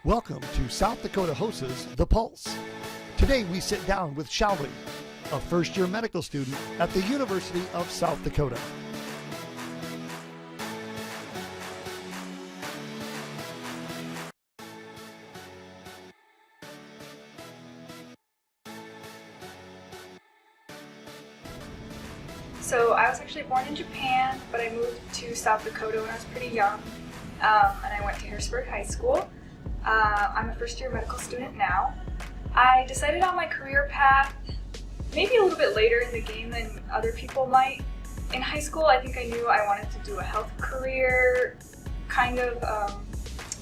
Welcome to South Dakota HOSA's The Pulse. Today we sit down with Shouri, a first-year medical student at the University of South Dakota. So I was actually born in Japan, but I moved to South Dakota when I was pretty young, and I went to Harrisburg High School. I'm a first-year medical student now. I decided on my career path maybe a little bit later in the game than other people might. In high school, I think I knew I wanted to do a health career kind of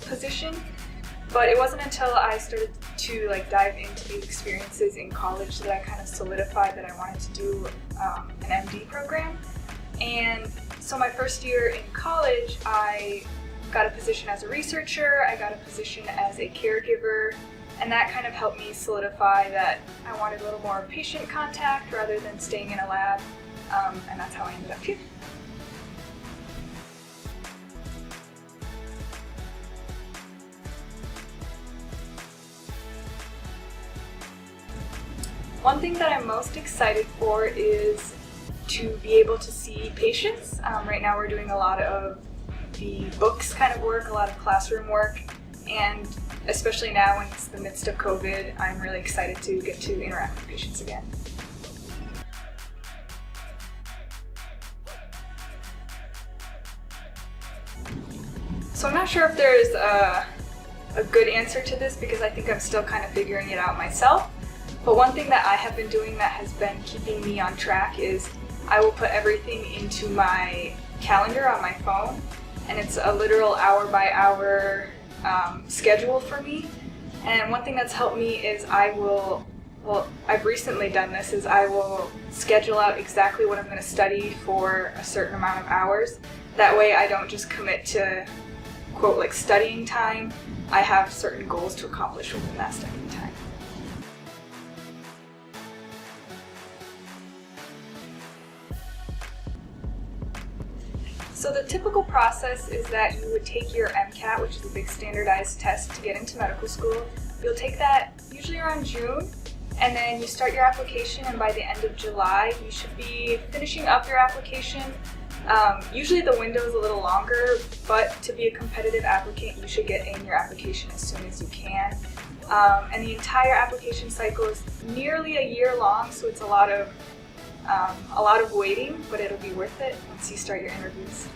position, but it wasn't until I started to dive into these experiences in college that I kind of solidified that I wanted to do an MD program. And so my first year in college, I got a position as a researcher, I got a position as a caregiver, and that kind of helped me solidify that I wanted a little more patient contact rather than staying in a lab, and that's how I ended up here. One thing that I'm most excited for is to be able to see patients. Right now we're doing a lot of the books kind of work, a lot of classroom work, and especially now when it's the midst of COVID, I'm really excited to get to interact with patients again. So I'm not sure if there's a good answer to this because I think I'm still kind of figuring it out myself. But one thing that I have been doing that has been keeping me on track is I will put everything into my calendar on my phone, and it's a literal hour-by-hour schedule for me. And one thing that's helped me is I've recently done this, is I will schedule out exactly what I'm going to study for a certain amount of hours. That way I don't just commit to, quote, studying time. I have certain goals to accomplish within that studying time. So the typical process is that you would take your MCAT, which is a big standardized test to get into medical school. You'll take that usually around June, and then you start your application, and by the end of July you should be finishing up your application. Usually the window is a little longer, but to be a competitive applicant you should get in your application as soon as you can. And the entire application cycle is nearly a year long, so it's a lot of waiting, but it'll be worth it once you start your interviews.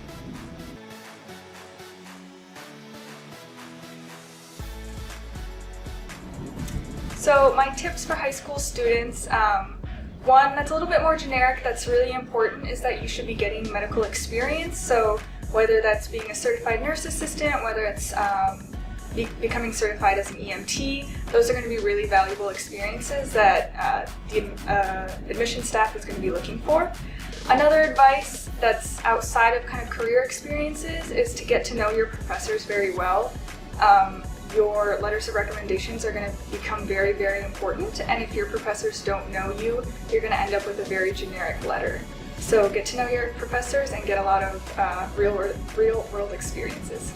So my tips for high school students, one that's a little bit more generic that's really important is that you should be getting medical experience. So whether that's being a certified nurse assistant, whether it's becoming certified as an EMT, those are going to be really valuable experiences that the admission staff is going to be looking for. Another advice that's outside of kind of career experiences is to get to know your professors very well. Your letters of recommendations are going to become very, very important, and if your professors don't know you, you're going to end up with a very generic letter. So get to know your professors and get a lot of real world experiences.